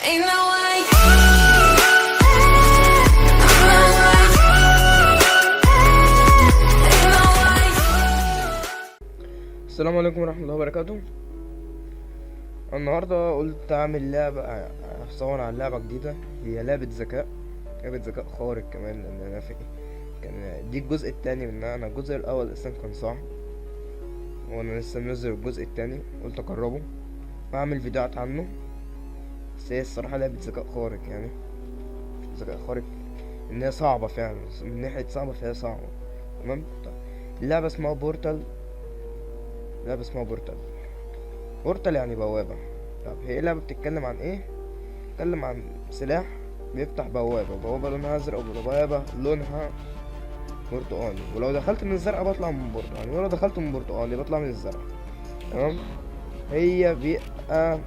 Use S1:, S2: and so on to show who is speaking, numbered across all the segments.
S1: Ain't no way.
S2: السلام عليكم ورحمة الله وبركاته. النهاردة قلت اعمل لعبة، اصور عن لعبة جديدة، هي لعبة ذكاء، لعبة ذكاء خارق كمان، لان انا كان دي الجزء التاني منها. انا الجزء الاول اصلا كان صعب وانا لسه منزل الجزء التاني، قلت اجربه واعمل فيديوهات عنه. بس هي الصراحة لعبة ذكاء خارق، يعني ذكاء خارق ان هي صعبة فعلا، من ناحية صعبة فهي صعبة. تمام. اللعبة اسمها بورتال، بورتال يعني بوابة. طب هي لعبة بتتكلم عن ايه؟ بتتكلم عن سلاح بيفتح بوابة لونها ازرق، وبوابة لونها برتقاني، ولو دخلت من الزرقاء بطلع من برتقاني، ولو دخلت من برتقاني بطلع من الزرقاء. تمام. هي بيبقى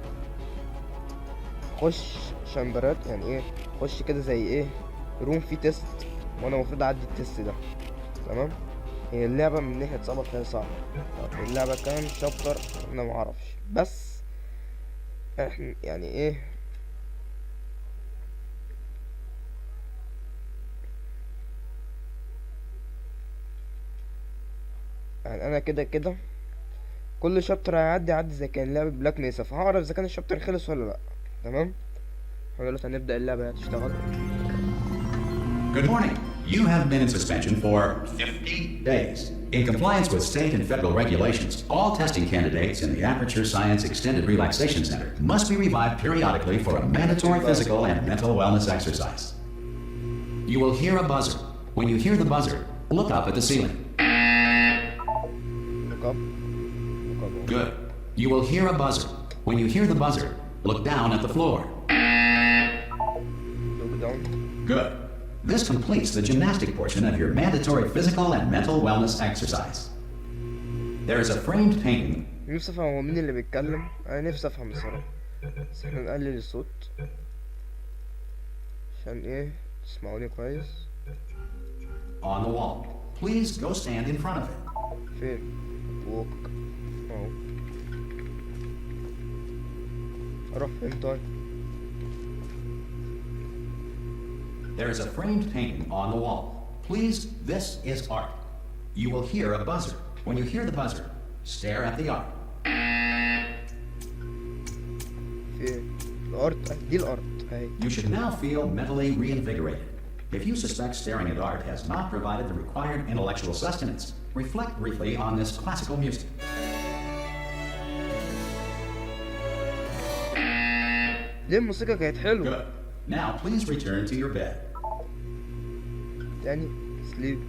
S2: خش شمبرات، يعني ايه، خش كده زي ايه، روم فيه تيست، وانا المفروض اعدي التيست ده. تمام. هي اللعبة من ناحية صعبة فيها صعبة. طب اللعبة كام شابتر انا معرفش، بس احنا يعني ايه، يعني انا كده كل شابتر هيعدي زي كان لعبة بلاك ميسا، فهعرف اذا كان الشابتر خلص ولا لا. تمام. احنا دلوقتي هنبدأ اللعبة هتشتغل.
S3: Good morning. You have been in suspension for 50 days. In compliance with state and federal regulations, all testing candidates in the Aperture Science Extended Relaxation Center must be revived periodically for a mandatory physical and mental wellness exercise. You will hear a buzzer. When you hear the buzzer, look up at the ceiling.
S2: Look up.
S3: Good. You will hear a buzzer. When you hear the buzzer, look down at the floor.
S2: Look down.
S3: Good. This completes the gymnastic portion of your mandatory physical and mental wellness exercise. There is a framed painting.
S2: نفسي افهم هو مين اللي بيتكلم، انا نفسي افهم بصراحة، بس احنا نقلل الصوت عشان ايه تسمعوني كويس.
S3: On the wall. Please go stand in front of it.
S2: فين؟ فوق اهو. اروح فين طيب؟
S3: There is a framed painting on the wall. Please, this is art. You will hear a buzzer. When you hear the buzzer, stare at the art.
S2: فين؟ الارض، دي الارض اهي.
S3: You should now feel mentally reinvigorated. If you suspect staring at art has not provided the required intellectual sustenance, reflect briefly on this classical music.
S2: ليه الموسيقى كانت حلوة؟
S3: Good. Now please return to your bed.
S2: يعني sleep.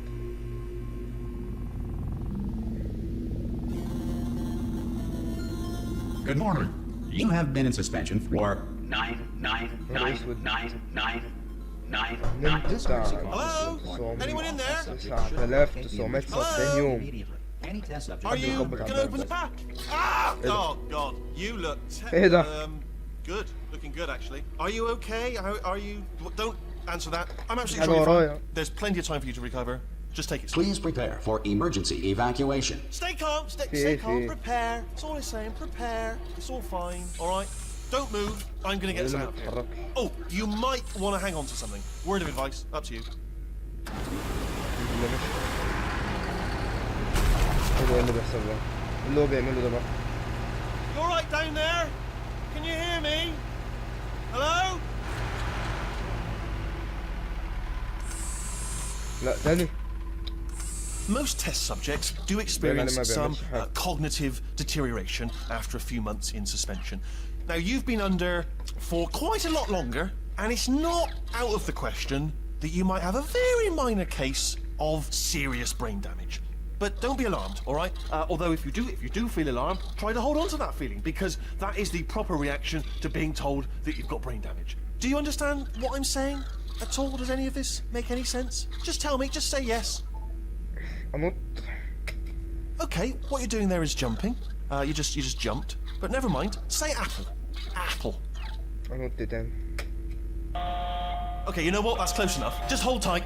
S3: Good morning. You have been in suspension for 9999999.
S4: Hello? Anyone in there?
S2: 9999 يوم.
S3: Any test subject.
S4: Are you gonna open the pack? Ah! Oh God, you look
S2: ايه ده؟
S4: good. Looking good actually. Are you okay? Are you? Don't answer that. I'm absolutely
S2: حاجة
S4: sure you're
S2: ورايا.
S4: fine. There's plenty of time for you to recover. Just take it slow.
S3: Please prepare for emergency evacuation.
S4: Stay calm. Stay calm. Prepare. That's all I'm saying. Prepare. It's all fine. All right. Don't move. I'm gonna get us out of here. Oh, you might want to hang on to something. Word of advice. Up to you.
S2: ايه اللي بيحصل ده؟ اللي هو بيعمله ده بقى؟
S4: You all right down there? Can you hear me? Hello?
S2: لا تاني.
S4: Most test subjects do experience some cognitive deterioration after a few months in suspension. Now, you've been under for quite a lot longer, and it's not out of the question that you might have a very minor case of serious brain damage. But don't be alarmed, all right? Although if you do feel alarmed, try to hold on to that feeling, because that is the proper reaction to being told that you've got brain damage. Do you understand what I'm saying at all? Does any of this make any sense? Just tell me, just say yes.
S2: أنط.
S4: Okay, what you're doing there is jumping. You just jumped. But never mind. Say apple. Apple.
S2: أنط تاني.
S4: Okay, you know what? That's close enough. Just hold tight.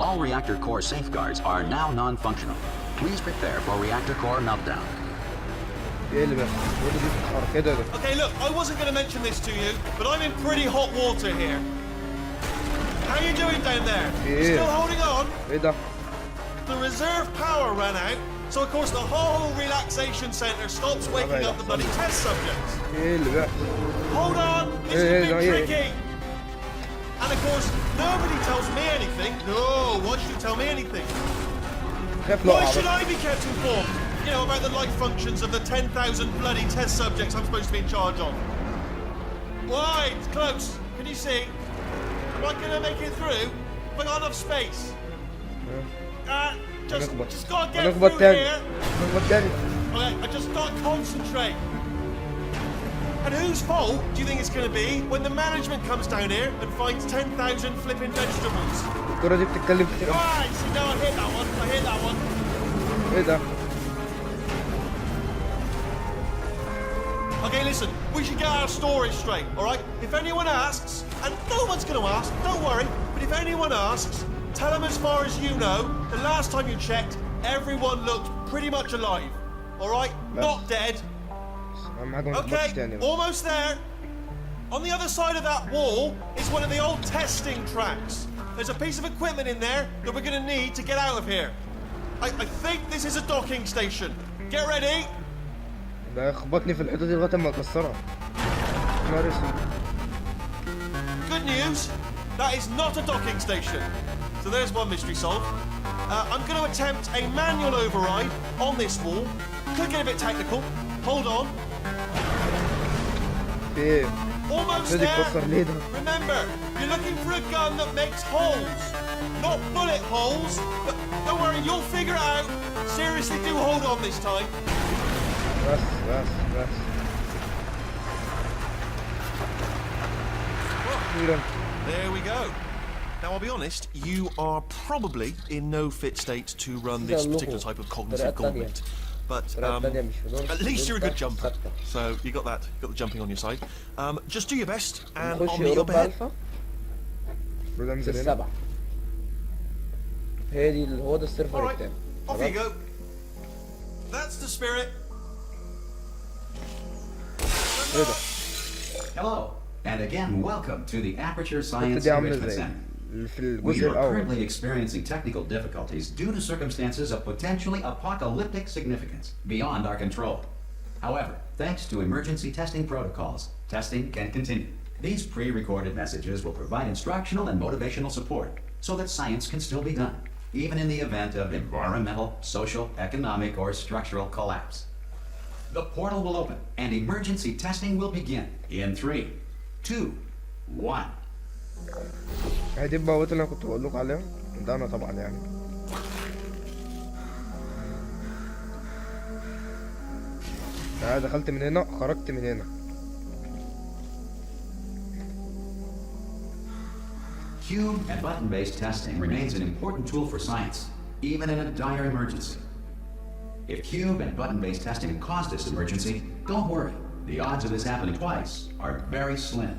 S3: All reactor core safeguards are now non-functional. Please prepare for reactor core meltdown.
S2: ايه اللي بيحصل؟ الواد دي بتتحرك كده ده.
S4: Okay, look, I wasn't going to mention this to you, but I'm in pretty hot water here. How you doing down there?
S2: Yeah.
S4: Still holding on?
S2: ايه ده؟
S4: The reserve power ran out, so of course the whole relaxation center stops waking up the bloody test subjects.
S2: ايه اللي بيحصل؟
S4: Hold on, this is a bit tricky. And of course, nobody tells me anything. No, why should you tell me anything? Why should I be kept informed? You know, about the life functions of the 10,000 bloody test subjects I'm supposed to be in charge of. Why? It's close. Can you see? Am I gonna make it through? Have I got enough space? Just gotta get through here. Okay, I just gotta concentrate. And whose fault do you think it's gonna be when the management comes down here and finds 10,000 flipping vegetables?
S2: الكرة دي بتتكلم كتير.
S4: Right, so now I hit that one. I hit that one.
S2: ايه ده؟
S4: Okay, listen, we should get our story straight, alright? If anyone asks, and no one's gonna ask, don't worry, but if anyone asks, tell them as far as you know, the last time you checked, everyone looked pretty much alive, alright? Not dead. Okay, almost there. On the other side of that wall is one of the old testing tracks. There's a piece of equipment in there that we're gonna need to get out of here. I think this is a docking station. Get ready.
S2: ده يخبطني في الحيطة دي لغاية ما اكسرها. نهار اسود.
S4: Good news, that is not a docking station. So there's one mystery solved. I'm going to attempt a manual override on this wall. Could get a bit technical. Hold on. Almost there. Remember, you're looking for a gun that makes holes. Not bullet holes, but don't worry, you'll figure it out. Seriously, do hold on this time.
S2: بس.
S4: There we go. Now, I'll be honest, you are probably in no fit state to run this particular type of cognitive gauntlet. But at least you're a good jumper. So you got the jumping on your side. Just do your best and I'll meet you up ahead.
S2: السبعة. هو ده السيرفر التاني.
S4: Off you go. That's the spirit.
S3: Hello, and again, welcome to the Aperture Science Enrichment Center. We are currently experiencing technical difficulties due to circumstances of potentially apocalyptic significance beyond our control. However, thanks to emergency testing protocols, testing can continue. These pre-recorded messages will provide instructional and motivational support so that science can still be done, even in the event of environmental, social, economic, or structural collapse. The portal will open and emergency testing will begin in 3, 2, 1.
S2: دي البوابات اللي انا كنت بقول لكم عليها ده انا طبعا يعني. دخلت من هنا خرجت من هنا.
S3: Cube and button-based testing remains an important tool for science, even in a dire emergency. If cube and button-based testing caused this emergency, don't worry. The odds of this happening twice are very slim.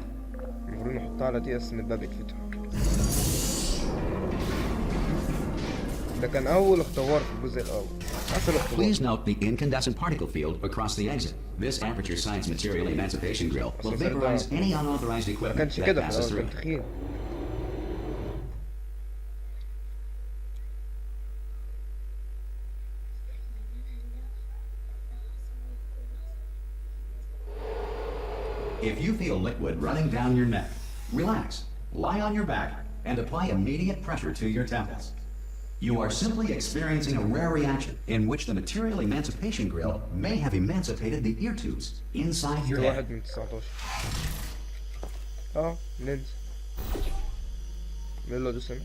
S2: المفروض نحطها على دي اسم الباب يتفتح. ده كان أول اختبار في الجزء الأول.
S3: Please note the incandescent particle field across the exit. This Aperture Science Material Emancipation Grill will vaporize any unauthorized equipment that passes through. If you feel liquid running down your neck, relax, lie on your back, and apply immediate pressure to your temples. You are simply experiencing a rare reaction in which the material emancipation grill may have emancipated the ear tubes inside your head.
S2: لينز. يلا دوس هنا.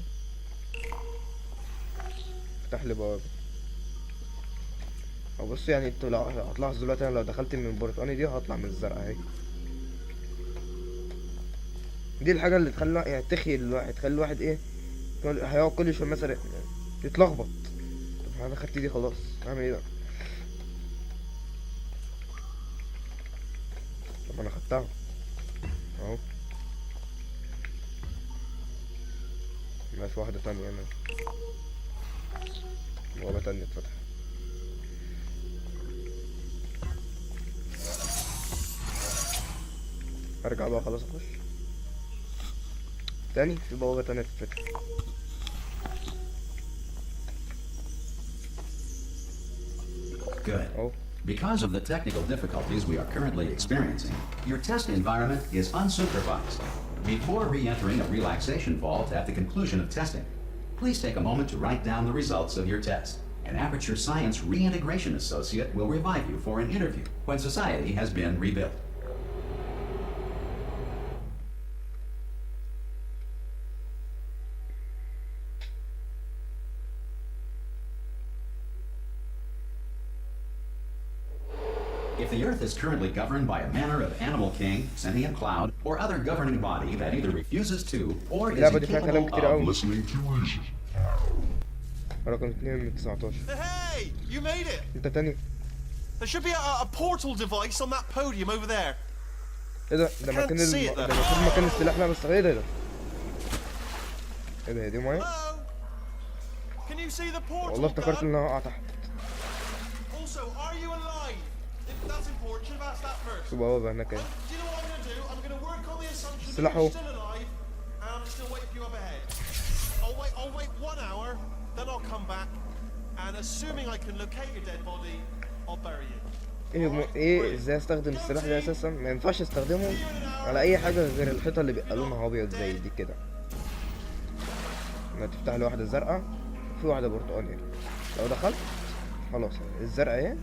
S2: فتح لي بوابة. بص يعني انتوا لو هتلاحظوا دلوقتي انا لو دخلت من البرتقاني دي هطلع من الزرقاء اهي. دي الحاجة اللي تخلي يعني تخيل الواحد، تخلي الواحد ايه هيقعد كل شوية مثلا يتلخبط. طب انا خدت دي خلاص اعمل ايه بقى؟ طب انا خدتها اهو. ماشي واحدة تانية هنا. بوابة تانية اتفتحت. ارجع بقى خلاص اخش تاني في بوابة تانية تتفتح.
S3: Good.
S2: اهو.
S3: Because of the technical difficulties we are currently experiencing, your test environment is unsupervised. Before re-entering a relaxation vault at the conclusion of testing, please take a moment to write down the results of your test. An Aperture Science Reintegration Associate will revive you for an interview when society has been rebuilt. If the Earth is currently governed by a manner of animal king, sentient cloud, or other governing body that either refuses to or is
S2: اللعبة دي فيها كلام
S3: incapable
S2: كتير
S3: of
S2: أوي.
S3: listening to reason.
S2: رقم 2 من 19.
S4: Hey, you made it.
S2: انت تاني.
S4: There should be a portal device on that podium over there.
S2: ايه ده؟ ده مكان ده المفروض مكان السلاح. لا بس ايه ده؟ ايه ده؟ هي دي ميه؟
S4: Hello? Can you see the portal?
S2: والله افتكرت ان انا هقع تحت.
S4: Also, are you alive? If that's important, should have asked that first.
S2: في بوابة هناك اهي.
S4: Do you know what I'm gonna do? I'm gonna work on the assumption that
S2: السلاح
S4: you're
S2: اهو.
S4: still alive, and I'm still waiting for you up ahead. I'll wait 1 hour, then I'll come back, and assuming I can locate your dead body, I'll bury you.
S2: ايه ازاي استخدم السلاح ده اساسا؟ ما ينفعش استخدمه على اي حاجة غير الحيطة اللي بيبقى لونها ابيض زي دي كده. لما تفتح لي واحدة زرقاء وفي واحدة برتقانية، لو دخلت خلاص الزرقاء اهي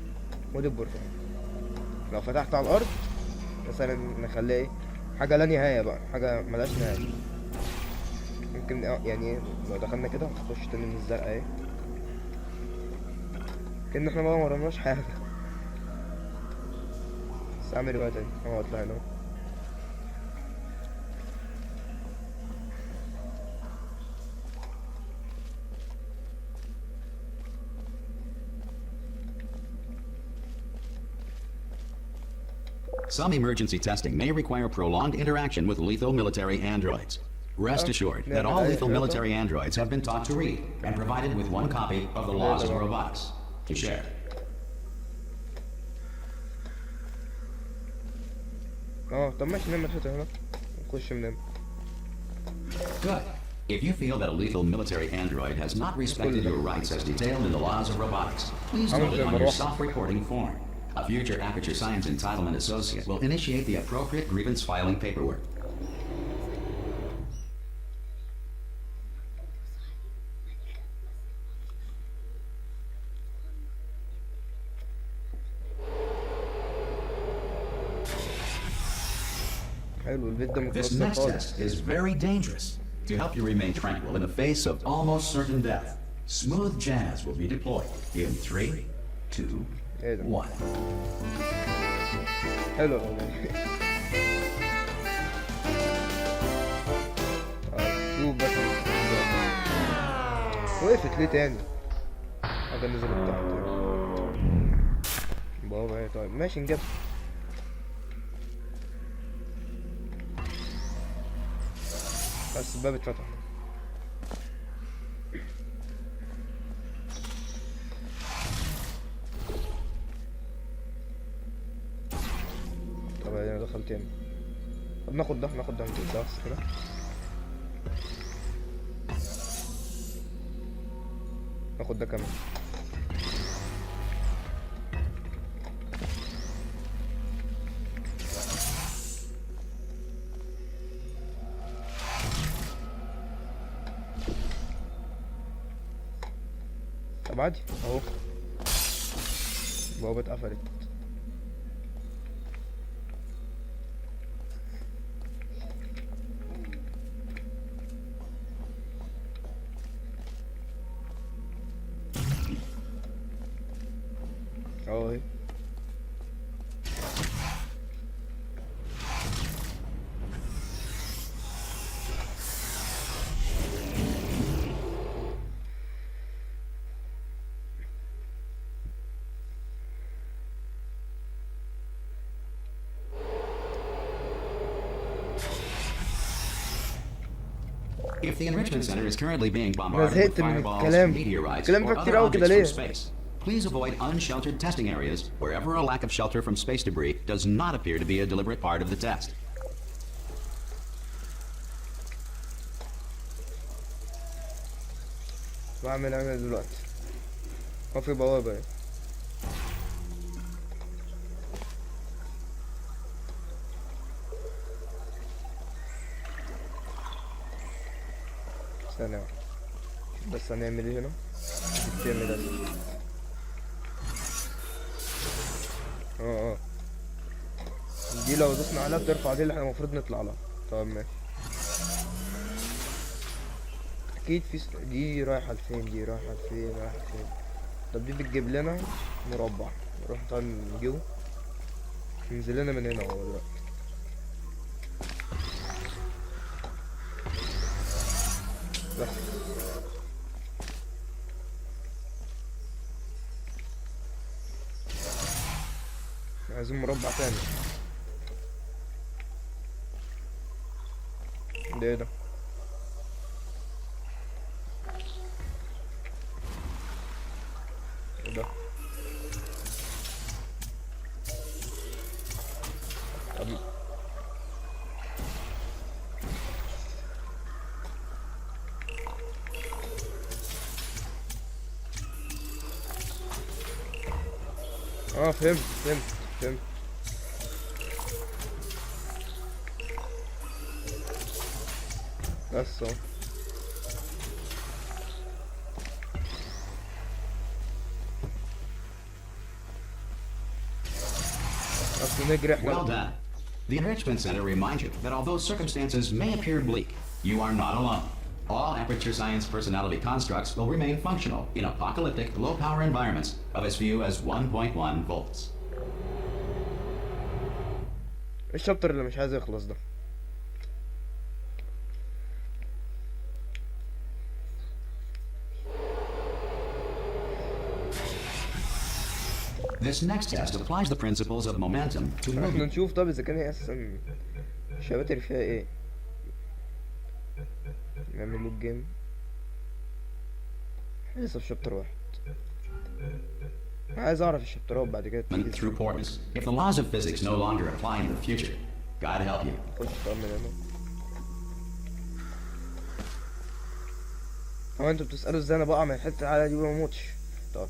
S2: ودي البرتقانية. لو فتحت على الارض مثلا نخليها ايه؟ حاجة لا نهاية بقى، حاجة ملهاش نهاية. ممكن يعني لو دخلنا كده هنخش تاني من الزرقاء اهي كأن احنا بقى مرناش حاجة. بس اعمل بقى تاني اهو اطلع هنا.
S3: Some emergency testing may require prolonged interaction with lethal military androids. Rest assured that all lethal military androids have been taught to read and provided with one copy of the laws of robotics to share.
S2: طب ماشي نعمل حتة هنا نخش من.
S3: Good. If you feel that a lethal military android has not respected your rights as detailed in the laws of robotics, please note it on your self-reporting form. A future Aperture Science Entitlement Associate will initiate the appropriate grievance filing paperwork. This next test is very dangerous. To help you remain tranquil in the face of almost certain death, smooth jazz will be deployed in 3, 2, 1.
S2: حلو والله. شوف بس وقفت ليه تاني؟ حاجة نزلت تحت. بابا ايه طيب ماشي نجيب. بس الباب اتفتح. طب انا دخلت تاني. طب ناخد ده بس كده. ناخد ده كمان. طب عادي اهو البوابة اتقفلت. اهو اهي.
S3: If the enrichment center is currently being bombarded with fireballs, meteorites, or other objects from space, please avoid unsheltered testing areas wherever a lack of shelter from space debris does not appear to be a deliberate part of the test.
S2: بعمل انا دلوقتي. هو في بوابة اهي. ثانية واحدة. بس هنعمل ايه هنا؟ بتعمل ده. اه دي لو دوسنا عليها بترفع دي اللي احنا المفروض نطلع لها. طب ماشي. اكيد في دي رايحة لفين، دي رايحة لفين، رايحة لفين. طب دي بتجيب لنا مربع. نروح طبعا نجيبه. ننزل لنا من هنا اهو دلوقتي. بس عايزين مربع تاني. ده ايه ده؟ ايه ده؟ طب فهمت. بس اهو. اصل نجري احنا.
S3: Well done. The Enrichment Center reminds you that although circumstances may appear bleak, you are not alone. All Aperture Science personality constructs will remain functional in apocalyptic, low-power environments of as few as 1.1 volts.
S2: الشابتر اللي مش عايز يخلص ده.
S3: This next test applies the principles of momentum to
S2: احنا
S3: movement.
S2: نشوف طب اذا كان هي اساسا الشباتر فيها ايه. نعمل لوك جيم. لسه في شابتر واحد. عايز اعرف الشابترات بعد كده تيجي.
S3: Through portents. If the laws of physics no longer apply in the future, God help you.
S2: خش طب من هنا. هو انتوا بتسألوا ازاي انا بقع من الحتة العالية دي وما اموتش؟ طب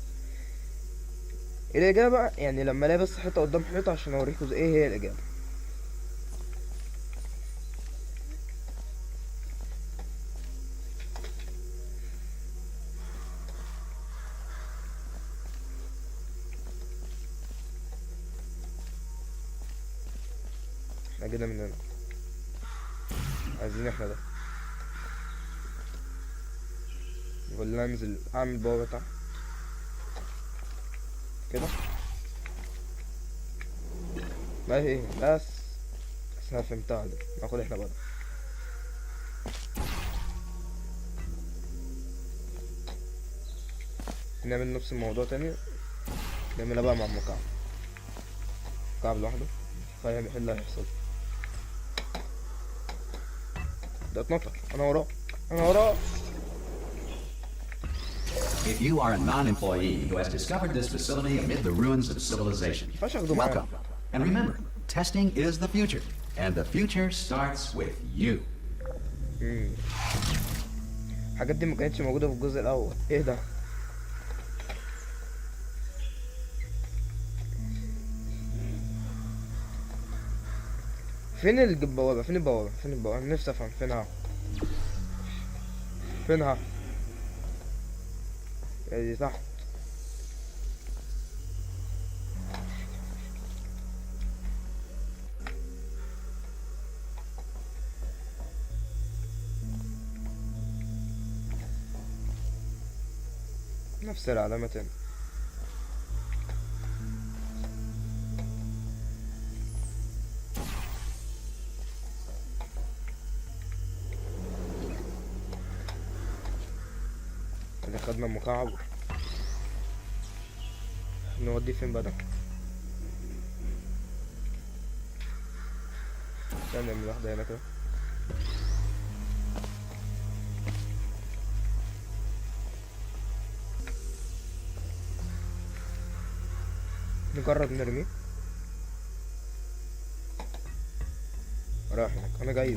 S2: الإجابة يعني لما الاقي بس حتة قدام حيطة عشان اوريكم ايه هي الإجابة. احنا جينا من هنا. عايزين احنا ده. ولا انزل اعمل بوابة تحت كده. ما هي بس انا فهمتها دي. ناخد احنا بقى. نعمل نفس الموضوع تاني. نعملها بقى مع مكعب. مكعب لوحده. فاهم ايه اللي هيحصل. ده اتنطر. انا وراه.
S3: If you are a non-employee who has discovered this facility amid the ruins of civilization, welcome. And remember, testing is the future, and the future starts with you.
S2: الحاجات دي ما كانتش موجودة في الجزء الأول. ايه ده؟ فين البوابة؟ فين البوابة؟ نفسي افهم فينها؟ دي تحت. نفس العلامة تاني. اللي خدنا مكعب. نوديه فين بقى ده؟ استنى نعمل واحدة هنا كده. نجرب نرميه. راح هناك. انا جاي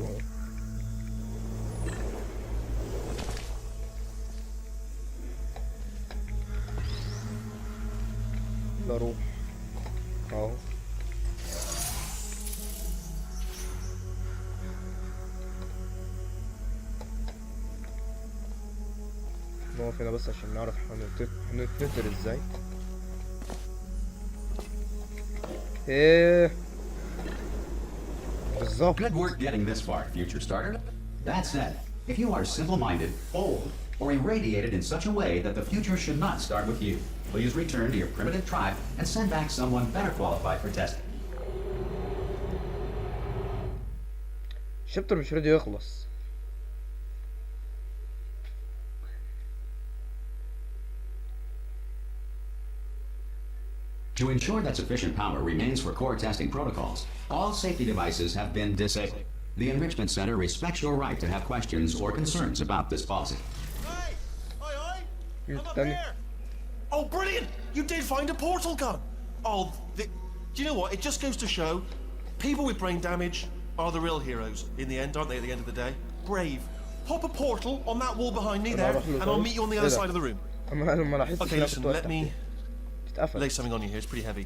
S2: لا روح اهو. نقف هنا بس عشان نعرف هنتنطر ازاي. ايه بالظبط.
S3: Good work getting this far, future starter. That said, if you are simple-minded, old, or irradiated in such a way that the future should not start with you, please return to your primitive tribe and send back someone better qualified for testing.
S2: الشابتر مش راضي يخلص.
S3: To ensure that sufficient power remains for core testing protocols, all safety devices have been disabled. The Enrichment Center respects your right to have questions or concerns about this policy.
S4: Hey! Oi! I'm up
S2: Danny.
S4: here! Oh, brilliant! You did find a portal gun! Oh, do you know what? It just goes to show people with brain damage are the real heroes in the end, aren't they, at the end of the day? Brave. Pop a portal on that wall behind me there, and I'll meet you on the other side of the room. Okay, listen, let me lay something on you here. It's pretty heavy.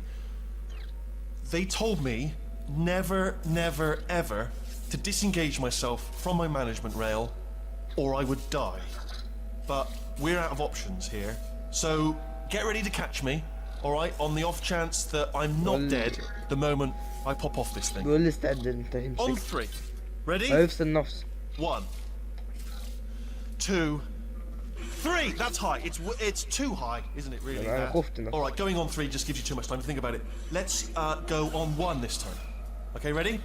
S4: They told me never, never, ever to disengage myself from my management rail or I would die. But we're out of options here. So get ready to catch me, alright? On the off chance that I'm not dead the moment I pop off this thing.
S2: بيقول لي استعد انت
S4: On
S2: همسك.
S4: 3. Ready?
S2: هيفصل نفسه.
S4: 1, 2, 3. That's high. It's too high, isn't it? Really?
S2: أنا خفت نفسي.
S4: All right, going on 3 just gives you too much time to think about it. Let's go on 1 this time. Okay, ready?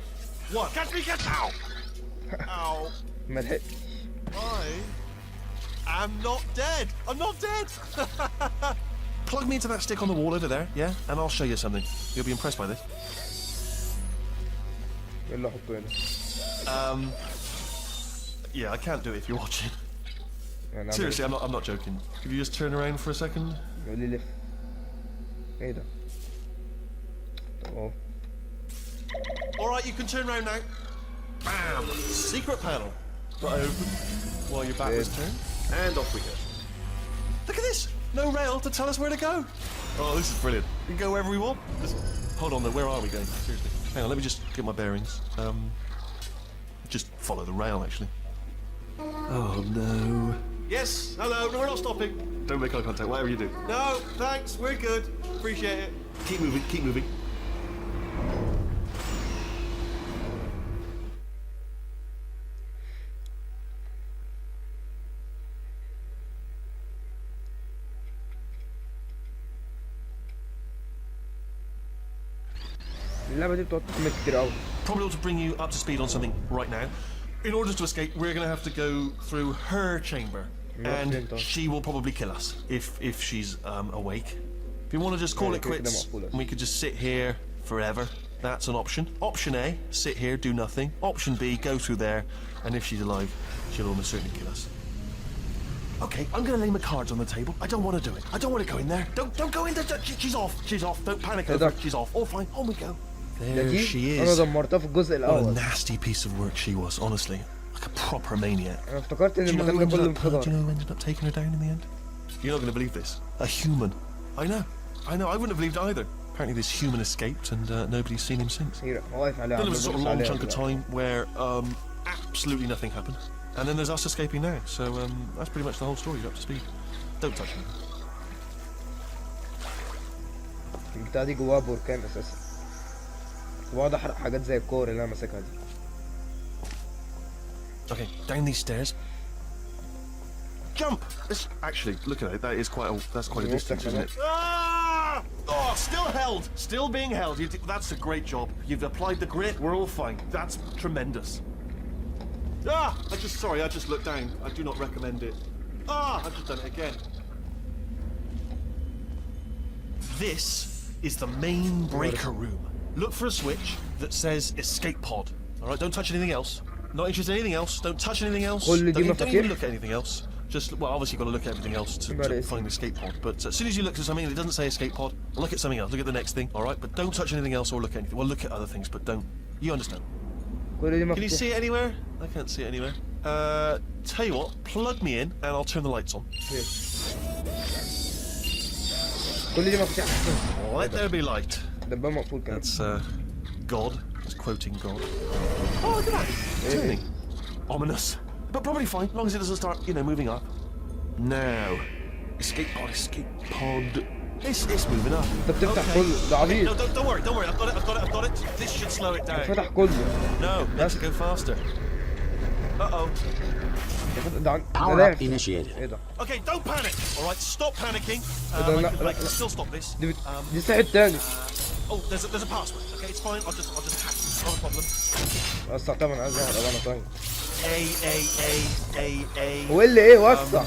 S4: 1. Catch me! Catch! Ow! Ow!
S2: ما لحقتش.
S4: I am not dead. I'm not dead. Plug me into that stick on the wall over there, yeah, and I'll show you something. You'll be impressed by this.
S2: يلا حطه هنا.
S4: Yeah, I can't do it if you're watching.
S2: يعني
S4: Seriously, I'm not joking. Could you just turn around for a second?
S2: يقول لي لف. ايه ده؟ اهو.
S4: All right, you can turn around now. Bam! Secret panel. Right open while your back was turned, and off we go. Look at this. No rail to tell us where to go. Oh, this is brilliant. We can go wherever we want. Hold on, though. Where are we going? Seriously. Hang on. Let me just get my bearings. Just follow the rail, actually. Oh no. Yes. Hello. No, we're not stopping. Don't make eye contact. Whatever you do. No. Thanks. We're good. Appreciate it. Keep moving. Keep moving.
S2: اللعبة دي بتقعد تحمل كتير قوي.
S4: Probably ought to bring you up to speed on something right now. In order to escape, we're going to have to go through her chamber, and she will probably kill us if she's awake. If you want to just call it quits, we could just sit here forever. That's an option. Option A: sit here, do nothing. Option B: go through there, and if she's alive, she'll almost certainly kill us. Okay, I'm going to lay my cards on the table. I don't want to do it. I don't want to go in there. Don't go in there. She's off. She's off. Don't panic over it. She's off. All fine. On we go. There she
S2: انا
S4: is.
S2: دمرتها في الجزء
S4: What a
S2: الاول.
S4: nasty piece of work she was, honestly. Like a proper maniac.
S2: انا افتكرت ان
S4: Do you know who
S2: المكان ده
S4: ended
S2: كله
S4: up, do you
S2: انفجار.
S4: know who ended up taking her down in the end? You're not going to believe this. A human. I know. I wouldn't have believed it either. Apparently this human escaped and nobody's seen him since.
S2: هي واقف عليها.
S4: Then there was a sort of long chunk of time where absolutely nothing happened. And then there's us escaping now. So that's pretty much the whole story. You're up to speed. Don't touch me.
S2: البتاع دي جواها بركان اساسا. واقعد احرق حاجات زي الكور اللي انا ماسكها دي.
S4: Okay, down these stairs. Jump! Actually, look at it. That's quite a distance, isn't it? Ah! Oh, still held. Still being held. That's a great job. You've applied the grit. We're all fine. That's tremendous. Ah! I just looked down. I do not recommend it. Ah! I've just done it again. This is the main breaker room. Look for a switch that says escape pod. All right, don't touch anything else. Not interested in anything else. Don't touch anything else. Don't even look at anything else. Just, well, obviously you've got to look at everything else to find the escape pod. But as soon as you look at something that doesn't say escape pod, look at something else. Look at the next thing, all right? But don't touch anything else or look at anything. Well, look at other things, but don't. You understand?
S2: كل دي
S4: Can you see it anywhere? I can't see it anywhere. Tell you what, plug me in and I'll turn the lights on.
S2: كل دي مفتاح.
S4: Let there be light.
S2: دبابة مقفول كمان.
S4: That's God. It's quoting God. Oh, look at that. Turning. Ominous. But probably fine, as long as it doesn't start, moving up. Now. Escape pod, escape pod. It's moving up.
S2: انت بتفتح كله ده عبيط.
S4: No, don't worry. I've got it. This should slow it down.
S2: فتح كله.
S4: No, let's go faster. Uh-oh.
S3: Power up initiated.
S2: ايه ده؟
S4: Okay, don't panic. All right, stop panicking. I can still stop this.
S2: دي ساعة تاني.
S4: Oh, there's a password. Okay, it's fine. I'll just hack it. Not a problem.
S2: وسع طبعا عايز اعرف انا طيب.
S4: A.
S2: هو اللي ايه وسع؟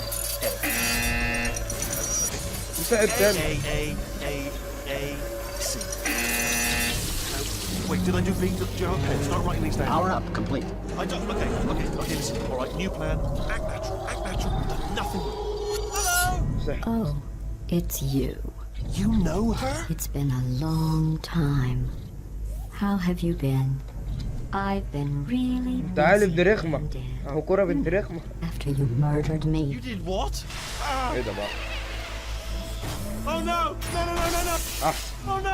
S2: دي ساعة تاني.
S4: A, C. Wait, did I do B? Do you have a pen? Start writing these down.
S3: Power up complete.
S4: I don't. Okay. Listen. All right, new plan. Act natural. Nothing. Hello.
S1: Oh, it's you.
S4: You know her?
S1: It's been a long time. How have you been? I've been really
S2: تعالي
S1: busy
S2: بنت رخمة.
S1: and dead
S2: اهو كرة بنت رخمة.
S1: after you murdered
S4: You
S1: me.
S4: did what?
S2: ايه ده بقى؟
S4: Oh no!
S2: احسن.
S4: Oh no!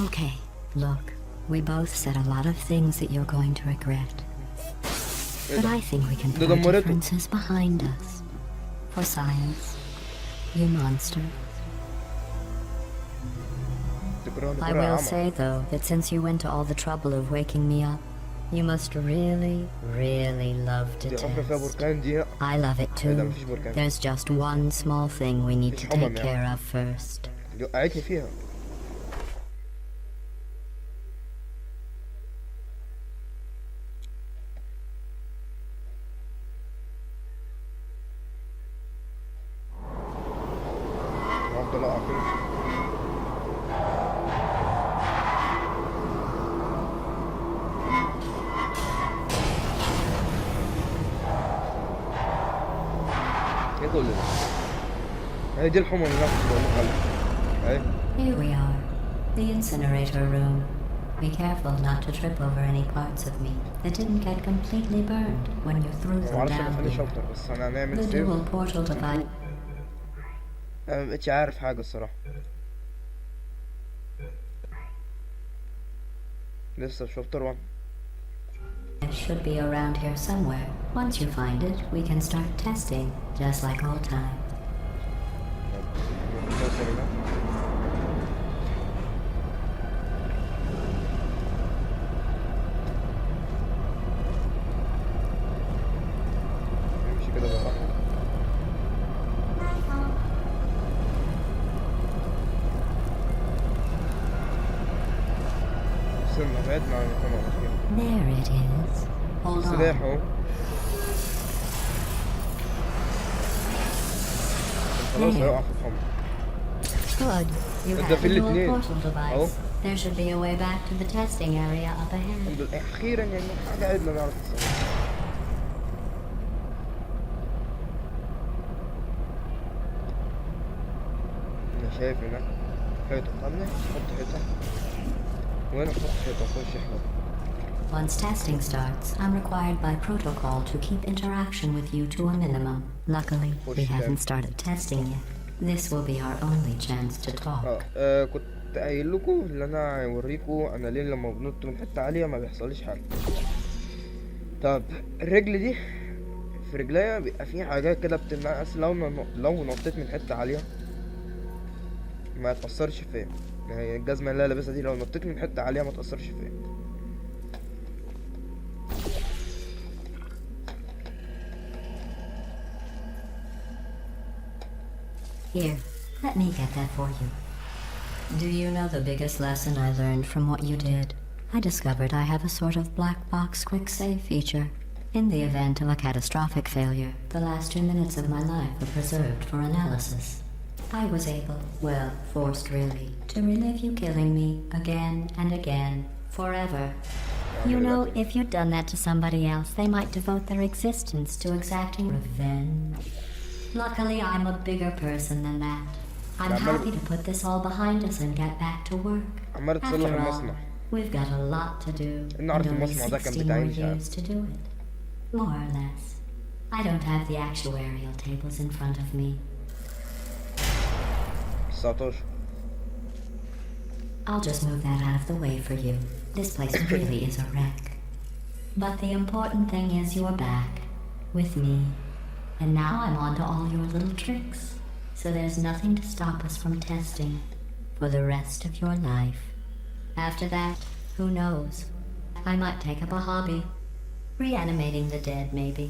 S1: Okay, look, we both said a lot of things that you're going to regret. But I think we can put our differences behind us. For science, you monster. I will say, though, that since you went to all the trouble of waking me up, you must really, really love to test. I love it too. There's just one small thing we need to take care of first.
S2: وقعتني فيها. افضل اقع فيه. ايه كل ده؟ هي دي الحمى اللي انا كنت بقول لك عليها. اهي.
S1: Here we are, the incinerator room. Be careful not to trip over any parts of me that didn't get completely burned when you threw them
S2: معرفش انا
S1: down
S2: خليه
S1: here.
S2: شفطر بس انا هنعمل
S1: The
S2: سيف.
S1: dual portal device.
S2: انا مبقتش عارف حاجة الصراحة. لسه في شابتر 1.
S1: It should be around here somewhere. Once you find it, we can start testing, just like old time.
S2: نمشي كده بالراحة. وصلنا بعدنا عن المكان الأخير.
S1: There it is. Hold
S2: سلاح
S1: on.
S2: اهو. خلاص هيقع في الحمى.
S1: Good. You
S2: ده
S1: have
S2: في
S1: the dual
S2: الاتنين.
S1: portal
S2: أهو.
S1: device. There should be a way back to the testing area up ahead.
S2: الحمد لله أخيرا يعني حاجة عدلة نعرف نسويها. أنا شايف هناك حيطة. طب نحط حيطة. وين نحط حيطة؟ نخش احنا.
S1: Once testing starts, I'm required by protocol to keep interaction with you to a minimum. Luckily, we haven't started testing yet. This will be our only chance to talk.
S2: كنت قايل لكم ان انا هوريكم انا ليه لما بنط من حته عاليه ما بيحصليش حاجه. طب الرجل دي في رجليا بيبقى في حاجات كده بتمنع لو نطيت من حته عاليه ما تاثرش فيا. يعني الجزمه اللي انا لابسها دي لو نطيت من حته عاليه ما تاثرش فيا.
S1: Here, let me get that for you. Do you know the biggest lesson I learned from what you did? I discovered I have a sort of black box quick save feature. In the event of a catastrophic failure, the last 2 minutes of my life are preserved for analysis. I was able, well, forced really, to relive you killing me again and again, forever. You know, if you'd done that to somebody else, they might devote their existence to exacting revenge. Luckily, I'm a bigger person than that. I'm happy to put this all behind us and get back to work. After all, we've got a lot to do and only 16 more years to do it. More or less. I don't have the actuarial tables in front of me.
S2: 19.
S1: I'll just move that out of the way for you. This place really is a wreck. But the important thing is you're back with me. And now I'm on to all your little tricks. So there's nothing to stop us from testing for the rest of your life. After that, who knows? I might take up a hobby. Reanimating the dead, maybe.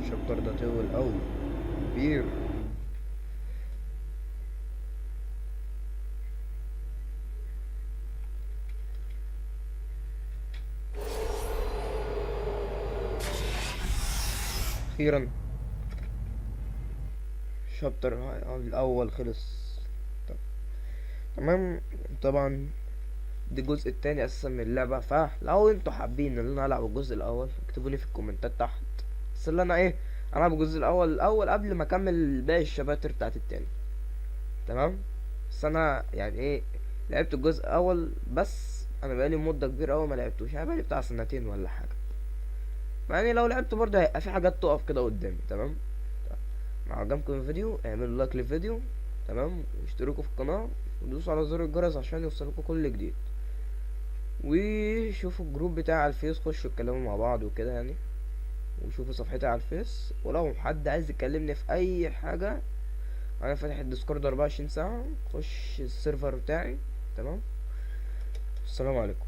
S2: الشابتر ده طول أوي كبير. أخيرا الشابتر الأول خلص. تمام. طبعا ده الجزء التاني اساسا من اللعبة، فلو انتوا حابين ان انا العب الجزء الاول اكتبوا لي في الكومنتات تحت. بس اللي انا العب الجزء الاول قبل ما اكمل باقي الشباتر بتاعت التاني. تمام. بس انا يعني لعبت الجزء الاول، بس انا بقالي مدة كبيرة اوي ما لعبتوش، يعني بقالي بتاع سنتين ولا حاجة. يعني لو لعبت برضه هيبقى في حاجات تقف كده قدامي. تمام. لو عجبكم الفيديو اعملوا لايك للفيديو، تمام، واشتركوا في القناة ودوسوا على زر الجرس عشان يوصلكوا كل جديد، وشوفوا الجروب بتاعي على الفيس، خشوا اتكلموا مع بعض وكده يعني، وشوفوا صفحتي على الفيس. ولو حد عايز يكلمني في اي حاجة انا فاتح الديسكورد 24 ساعة، خش السيرفر بتاعي. تمام. السلام عليكم.